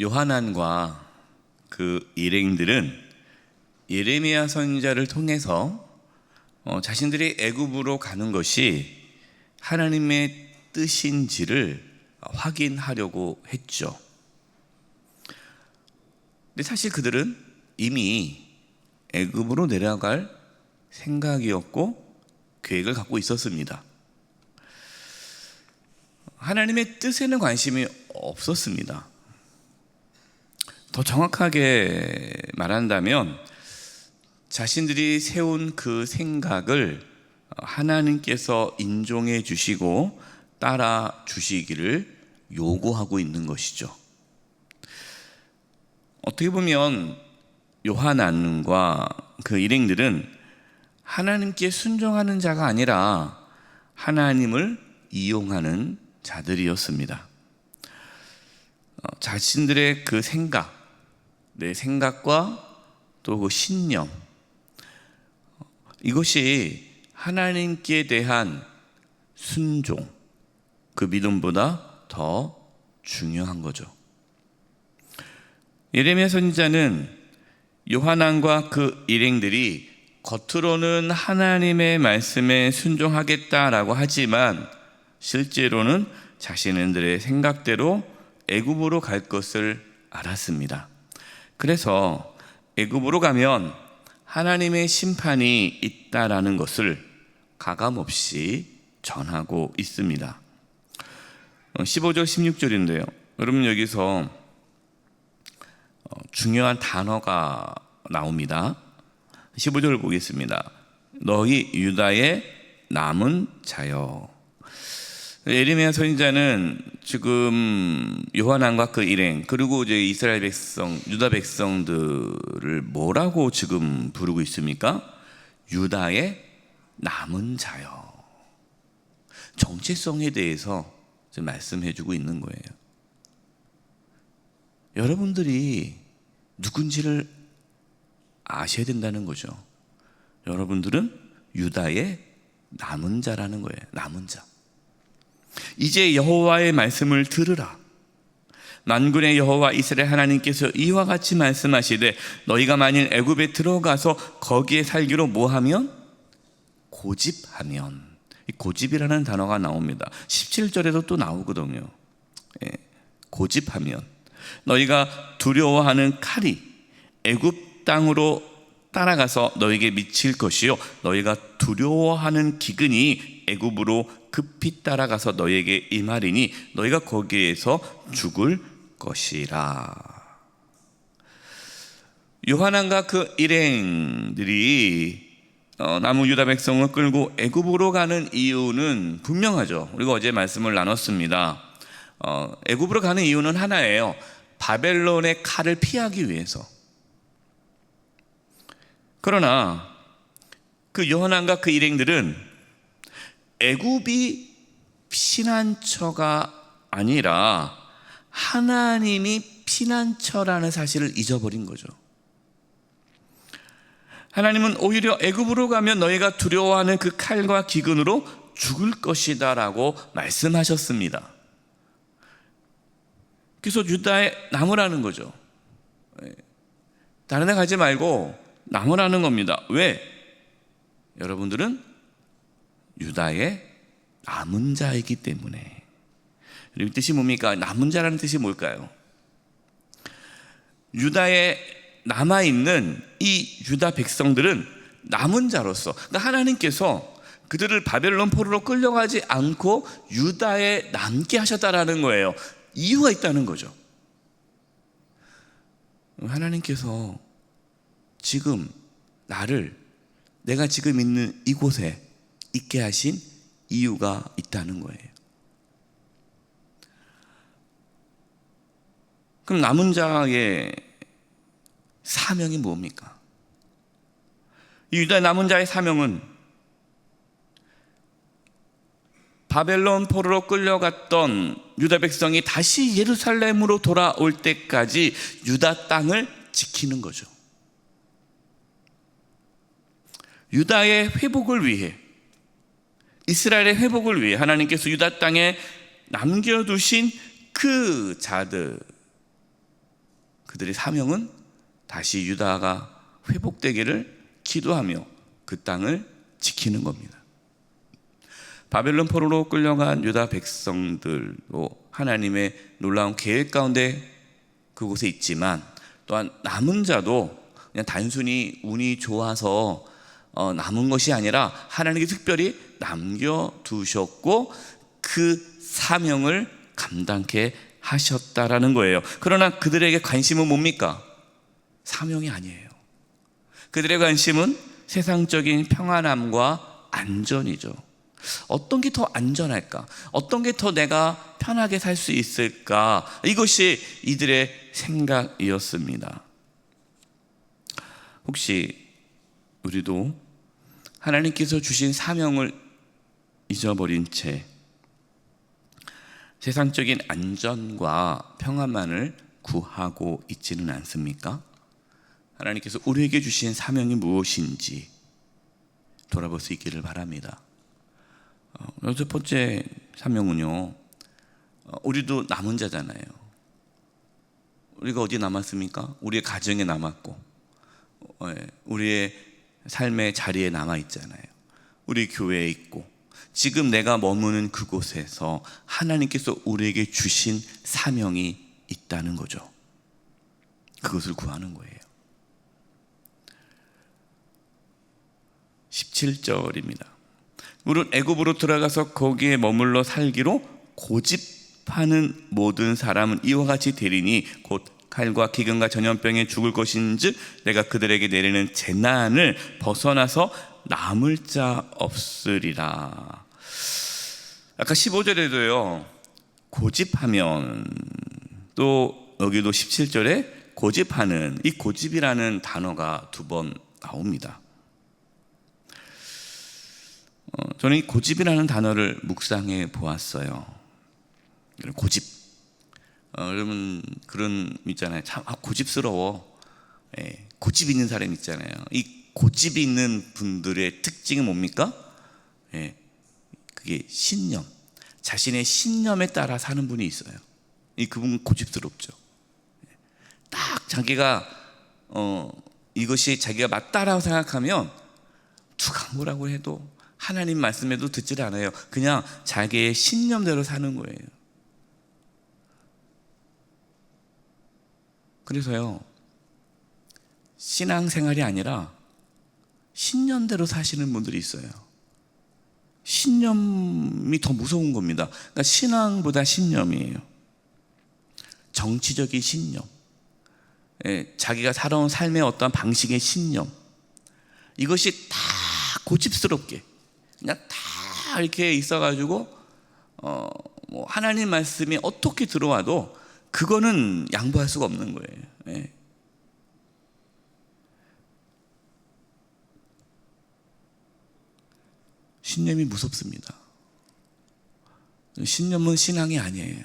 요하난과 그 일행들은 예레미야 선지자를 통해서 자신들이 애굽으로 가는 것이 하나님의 뜻인지를 확인하려고 했죠. 근데 사실 그들은 이미 애굽으로 내려갈 생각이었고 계획을 갖고 있었습니다. 하나님의 뜻에는 관심이 없었습니다. 더 정확하게 말한다면 자신들이 세운 그 생각을 하나님께서 인정해 주시고 따라 주시기를 요구하고 있는 것이죠. 어떻게 보면 요하난과 그 일행들은 하나님께 순종하는 자가 아니라 하나님을 이용하는 자들이었습니다. 자신들의 그 생각, 내 생각과 또 그 신념, 이것이 하나님께 대한 순종, 그 믿음보다 더 중요한 거죠. 예레미야 선지자는 요하난과 그 일행들이 겉으로는 하나님의 말씀에 순종하겠다라고 하지만 실제로는 자신들의 생각대로 애굽으로 갈 것을 알았습니다. 그래서 애굽으로 가면 하나님의 심판이 있다라는 것을 가감없이 전하고 있습니다. 15절 16절인데요. 여러분 여기서 중요한 단어가 나옵니다. 15절을 보겠습니다. 너희 유다의 남은 자여. 예레미야 선지자는 지금 요하난과 그 일행 그리고 이제 이스라엘 백성, 유다 백성들을 뭐라고 지금 부르고 있습니까? 유다의 남은 자여. 정체성에 대해서 지금 말씀해주고 있는 거예요. 여러분들이 누군지를 아셔야 된다는 거죠. 여러분들은 유다의 남은 자라는 거예요. 남은 자. 이제 여호와의 말씀을 들으라. 만군의 여호와 이스라엘 하나님께서 이와 같이 말씀하시되 너희가 만일 애굽에 들어가서 거기에 살기로 뭐하면? 고집하면. 이 고집이라는 단어가 나옵니다. 17절에도 또 나오거든요. 고집하면 너희가 두려워하는 칼이 애굽 땅으로 따라가서 너에게 미칠 것이요 너희가 두려워하는 기근이 애굽으로 급히 따라가서 너에게 임하리니 너희가 거기에서 죽을 것이라. 요하난과 그 일행들이 남은 유다 백성을 끌고 애굽으로 가는 이유는 분명하죠. 우리가 어제 말씀을 나눴습니다. 애굽으로 가는 이유는 하나예요. 바벨론의 칼을 피하기 위해서. 그러나 그 요하난과 그 일행들은 애굽이 피난처가 아니라 하나님이 피난처라는 사실을 잊어버린 거죠. 하나님은 오히려 애굽으로 가면 너희가 두려워하는 그 칼과 기근으로 죽을 것이다 라고 말씀하셨습니다. 그래서 유다에 남으라는 거죠. 다른 데 가지 말고 남으라는 겁니다. 왜? 여러분들은 유다의 남은 자이기 때문에. 이 뜻이 뭡니까? 남은 자라는 뜻이 뭘까요? 유다에 남아있는 이 유다 백성들은 남은 자로서, 그러니까 하나님께서 그들을 바벨론 포로로 끌려가지 않고 유다에 남게 하셨다라는 거예요. 이유가 있다는 거죠. 하나님께서 지금 나를 내가 지금 있는 이곳에 있게 하신 이유가 있다는 거예요. 그럼 남은 자의 사명이 뭡니까? 이 유다 남은 자의 사명은 바벨론 포로로 끌려갔던 유다 백성이 다시 예루살렘으로 돌아올 때까지 유다 땅을 지키는 거죠. 유다의 회복을 위해, 이스라엘의 회복을 위해 하나님께서 유다 땅에 남겨두신 그 자들, 그들의 사명은 다시 유다가 회복되기를 기도하며 그 땅을 지키는 겁니다. 바벨론 포로로 끌려간 유다 백성들도 하나님의 놀라운 계획 가운데 그곳에 있지만, 또한 남은 자도 그냥 단순히 운이 좋아서 남은 것이 아니라 하나님께 특별히 남겨두셨고 그 사명을 감당케 하셨다라는 거예요. 그러나 그들에게 관심은 뭡니까? 사명이 아니에요. 그들의 관심은 세상적인 평안함과 안전이죠. 어떤 게 더 안전할까? 어떤 게 더 내가 편하게 살 수 있을까? 이것이 이들의 생각이었습니다. 혹시 우리도 하나님께서 주신 사명을 잊어버린 채 세상적인 안전과 평안만을 구하고 있지는 않습니까? 하나님께서 우리에게 주신 사명이 무엇인지 돌아볼 수 있기를 바랍니다. 첫 번째 사명은요, 우리도 남은 자잖아요. 우리가 어디 남았습니까? 우리의 가정에 남았고, 우리의 삶의 자리에 남아있잖아요. 우리 교회에 있고, 지금 내가 머무는 그곳에서 하나님께서 우리에게 주신 사명이 있다는 거죠. 그것을 구하는 거예요. 17절입니다. 우리는 애굽으로 들어가서 거기에 머물러 살기로 고집하는 모든 사람은 이와 같이 되리니 곧 칼과 기근과 전염병에 죽을 것인즉 내가 그들에게 내리는 재난을 벗어나서 남을 자 없으리라. 아까 15절에도요 고집하면, 또 여기도 17절에 고집하는, 이 고집이라는 단어가 2번 나옵니다. 저는 이 고집이라는 단어를 묵상해 보았어요. 고집. 여러분 그런 있잖아요. 참 고집스러워. 고집 있는 사람 있잖아요. 이 고집이 있는 분들의 특징은 뭡니까? 그게 신념. 자신의 신념에 따라 사는 분이 있어요. 그분 고집스럽죠. 딱 자기가 이것이 자기가 맞다라고 생각하면 누가 뭐라고 해도, 하나님 말씀에도 듣질 않아요. 그냥 자기의 신념대로 사는 거예요. 그래서요, 신앙생활이 아니라 신념대로 사시는 분들이 있어요. 신념이 더 무서운 겁니다. 그러니까 신앙보다 신념이에요. 정치적인 신념, 자기가 살아온 삶의 어떤 방식의 신념, 이것이 다 고집스럽게 그냥 다 이렇게 있어가지고 뭐 하나님 말씀이 어떻게 들어와도 그거는 양보할 수가 없는 거예요. 신념이 무섭습니다. 신념은 신앙이 아니에요.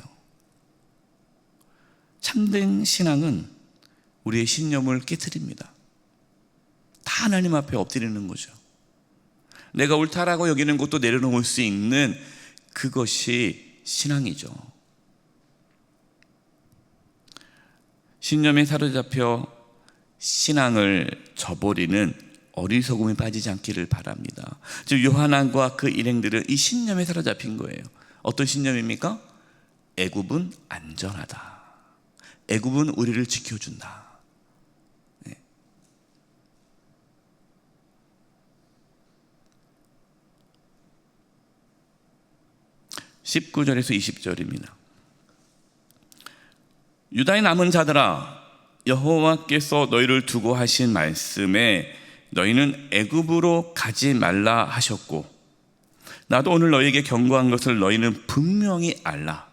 참된 신앙은 우리의 신념을 깨트립니다. 다 하나님 앞에 엎드리는 거죠. 내가 옳다라고 여기는 것도 내려놓을 수 있는 그것이 신앙이죠. 신념에 사로잡혀 신앙을 저버리는 어리석음에 빠지지 않기를 바랍니다. 즉 요한왕과 그 일행들은 이 신념에 사로잡힌 거예요. 어떤 신념입니까? 애굽은 안전하다. 애굽은 우리를 지켜준다. 19절에서 20절입니다. 유다의 남은 자들아, 여호와께서 너희를 두고 하신 말씀에 너희는 애굽으로 가지 말라 하셨고, 나도 오늘 너희에게 경고한 것을 너희는 분명히 알라.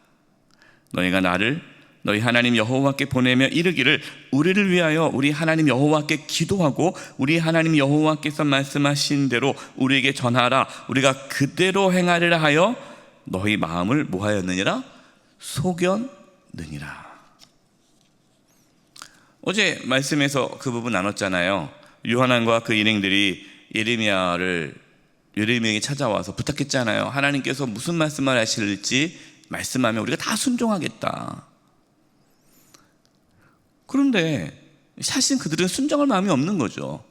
너희가 나를 너희 하나님 여호와께 보내며 이르기를 우리를 위하여 우리 하나님 여호와께 기도하고 우리 하나님 여호와께서 말씀하신 대로 우리에게 전하라. 우리가 그대로 행하리라 하여 너희 마음을 뭐하였느니라? 속였느니라. 어제 말씀에서 그 부분 나눴잖아요. 요한왕과 그 일행들이 예레미야에게 찾아와서 부탁했잖아요. 하나님께서 무슨 말씀을 하실지 말씀하면 우리가 다 순종하겠다. 그런데 사실 그들은 순종할 마음이 없는 거죠.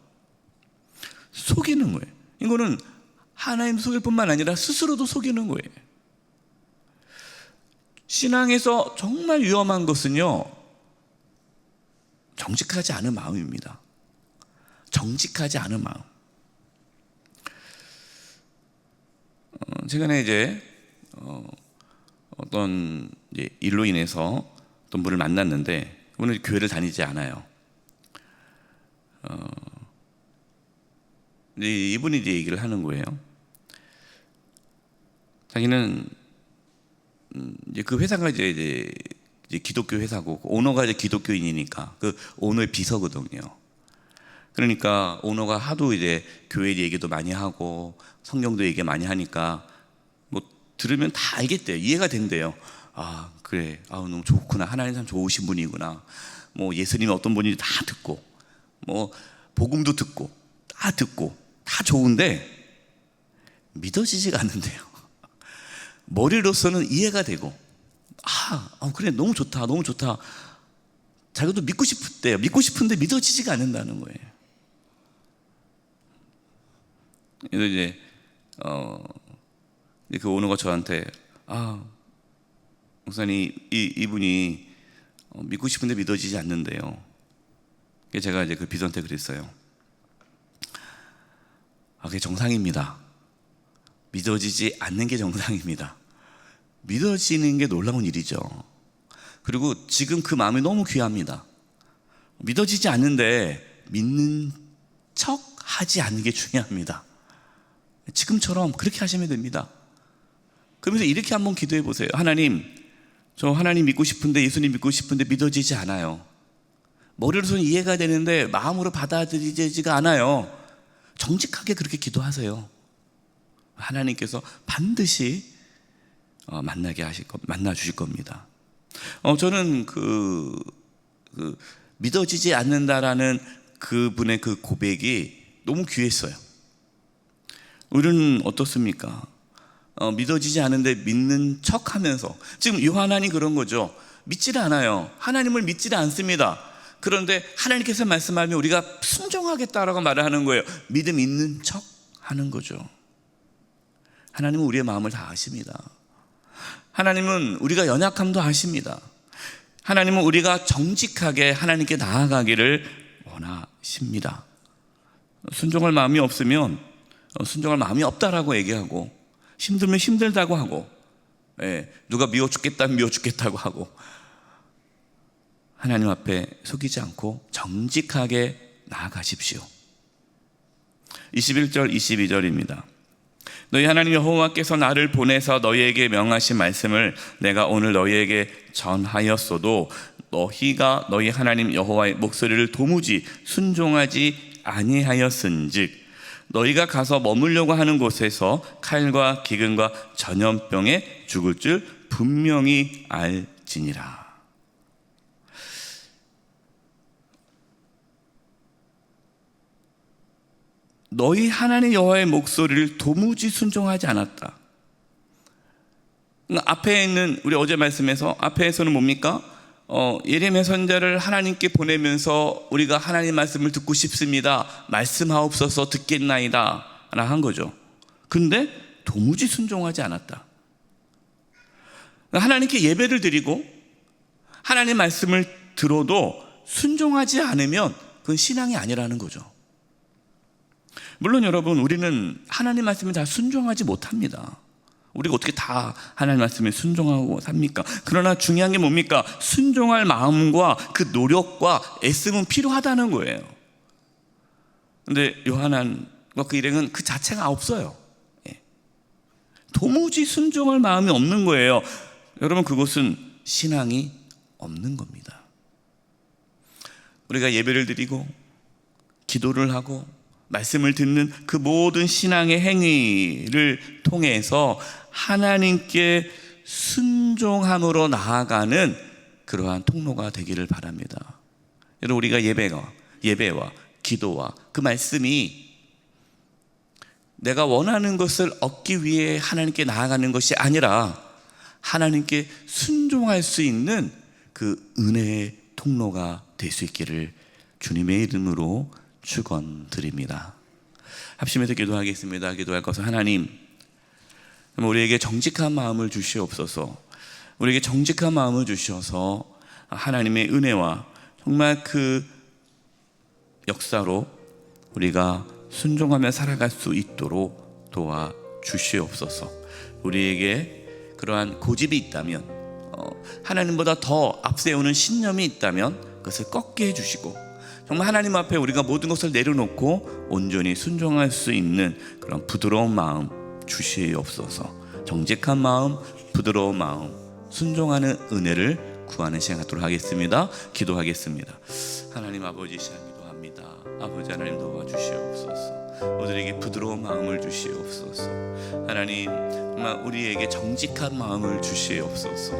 속이는 거예요. 이거는 하나님 속일 뿐만 아니라 스스로도 속이는 거예요. 신앙에서 정말 위험한 것은요, 정직하지 않은 마음입니다. 정직하지 않은 마음. 최근에 이제 어떤 일로 인해서 어떤 분을 만났는데, 그분은 교회를 다니지 않아요. 이분이 이제 얘기를 하는 거예요. 자기는 이제 그 회사가 이제 기독교 회사고, 오너가 이제 기독교인이니까 그 오너의 비서거든요. 그러니까 오너가 하도 이제 교회 얘기도 많이 하고 성경도 얘기 많이 하니까 뭐 들으면 다 알겠대요. 이해가 된대요. 아, 그래. 아, 너무 좋구나. 하나님 참 좋으신 분이구나. 뭐 예수님이 어떤 분인지 다 듣고, 뭐 복음도 듣고, 다 듣고, 다 좋은데 믿어지지가 않는데요. 머리로서는 이해가 되고, 그래, 너무 좋다, 너무 좋다. 자기도 믿고 싶대요. 믿고 싶은데 믿어지지가 않는다는 거예요. 그래서 이제 그 오너가 저한테, 목사님, 이분이 믿고 싶은데 믿어지지 않는데요. 제가 이제 그 비서한테 그랬어요. 그게 정상입니다. 믿어지지 않는 게 정상입니다. 믿어지는 게 놀라운 일이죠. 그리고 지금 그 마음이 너무 귀합니다. 믿어지지 않는데 믿는 척 하지 않는 게 중요합니다. 지금처럼 그렇게 하시면 됩니다. 그러면서 이렇게 한번 기도해 보세요. 하나님, 저 하나님 믿고 싶은데, 예수님 믿고 싶은데 믿어지지 않아요. 머리로서는 이해가 되는데 마음으로 받아들이지가 않아요. 정직하게 그렇게 기도하세요. 하나님께서 반드시 만나 주실 겁니다. 저는 믿어지지 않는다라는 그분의 그 고백이 너무 귀했어요. 우리는 어떻습니까? 믿어지지 않은데 믿는 척 하면서, 지금 요한이 그런 거죠. 믿지를 않아요. 하나님을 믿지를 않습니다. 그런데 하나님께서 말씀하면 우리가 순종하겠다라고 말을 하는 거예요. 믿음 있는 척 하는 거죠. 하나님은 우리의 마음을 다 아십니다. 하나님은 우리가 연약함도 아십니다. 하나님은 우리가 정직하게 하나님께 나아가기를 원하십니다. 순종할 마음이 없으면 순종할 마음이 없다라고 얘기하고, 힘들면 힘들다고 하고, 누가 미워 죽겠다면 미워 죽겠다고 하고, 하나님 앞에 속이지 않고 정직하게 나아가십시오. 21절 22절입니다. 너희 하나님 여호와께서 나를 보내서 너희에게 명하신 말씀을 내가 오늘 너희에게 전하였어도 너희가 너희 하나님 여호와의 목소리를 도무지 순종하지 아니하였은즉 너희가 가서 머물려고 하는 곳에서 칼과 기근과 전염병에 죽을 줄 분명히 알지니라. 너희 하나님 여호와의 목소리를 도무지 순종하지 않았다. 앞에 있는 우리 어제 말씀에서 앞에서는 뭡니까? 예레미야 선지자를 하나님께 보내면서 우리가 하나님 말씀을 듣고 싶습니다. 말씀하옵소서 듣겠나이다 라고 한 거죠. 근데 도무지 순종하지 않았다. 하나님께 예배를 드리고 하나님 말씀을 들어도 순종하지 않으면 그건 신앙이 아니라는 거죠. 물론 여러분, 우리는 하나님 말씀을 다 순종하지 못합니다. 우리가 어떻게 다 하나님 말씀에 순종하고 삽니까? 그러나 중요한 게 뭡니까? 순종할 마음과 그 노력과 애씀은 필요하다는 거예요. 근데 요한과 그 일행은 그 자체가 없어요. 도무지 순종할 마음이 없는 거예요. 여러분, 그것은 신앙이 없는 겁니다. 우리가 예배를 드리고 기도를 하고 말씀을 듣는 그 모든 신앙의 행위를 통해서 하나님께 순종함으로 나아가는 그러한 통로가 되기를 바랍니다. 여러분, 우리가 예배와 기도와 그 말씀이 내가 원하는 것을 얻기 위해 하나님께 나아가는 것이 아니라 하나님께 순종할 수 있는 그 은혜의 통로가 될 수 있기를 주님의 이름으로 축원드립니다. 합심해서 기도하겠습니다. 기도할 것은 하나님, 우리에게 정직한 마음을 주시옵소서. 우리에게 정직한 마음을 주셔서 하나님의 은혜와 정말 그 역사로 우리가 순종하며 살아갈 수 있도록 도와주시옵소서. 우리에게 그러한 고집이 있다면, 하나님보다 더 앞세우는 신념이 있다면 그것을 꺾게 해주시고, 정말 하나님 앞에 우리가 모든 것을 내려놓고 온전히 순종할 수 있는 그런 부드러운 마음 주시옵소서. 정직한 마음, 부드러운 마음, 순종하는 은혜를 구하는 시간 갖도록 하겠습니다. 기도하겠습니다. 하나님 아버지 시간 기도합니다. 아버지 하나님 도와주시옵소서. 우리에게 부드러운 마음을 주시옵소서. 하나님 정말 우리에게 정직한 마음을 주시옵소서.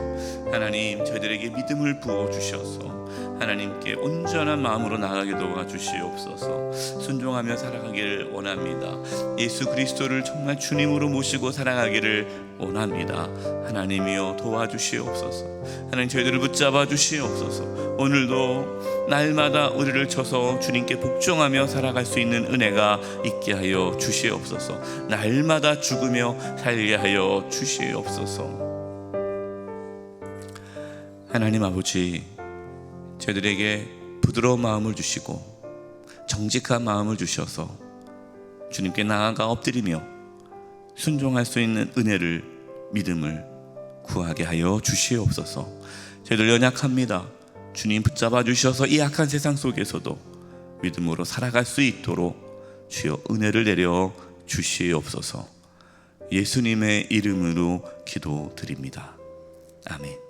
하나님 저희들에게 믿음을 부어 주셔서 하나님께 온전한 마음으로 나아가게 도와주시옵소서. 순종하며 살아가기를 원합니다. 예수 그리스도를 정말 주님으로 모시고 살아가기를 원합니다. 하나님이여 도와주시옵소서. 하나님 저희들을 붙잡아 주시옵소서. 오늘도 날마다 우리를 쳐서 주님께 복종하며 살아갈 수 있는 은혜가 있게 하여 주시옵소서. 날마다 죽으며 살게 하여 주시옵소서. 하나님 아버지, 저희들에게 부드러운 마음을 주시고 정직한 마음을 주셔서 주님께 나아가 엎드리며 순종할 수 있는 은혜를, 믿음을 구하게 하여 주시옵소서. 저희들 연약합니다. 주님 붙잡아 주셔서 이 악한 세상 속에서도 믿음으로 살아갈 수 있도록 주여 은혜를 내려 주시옵소서. 예수님의 이름으로 기도드립니다. 아멘.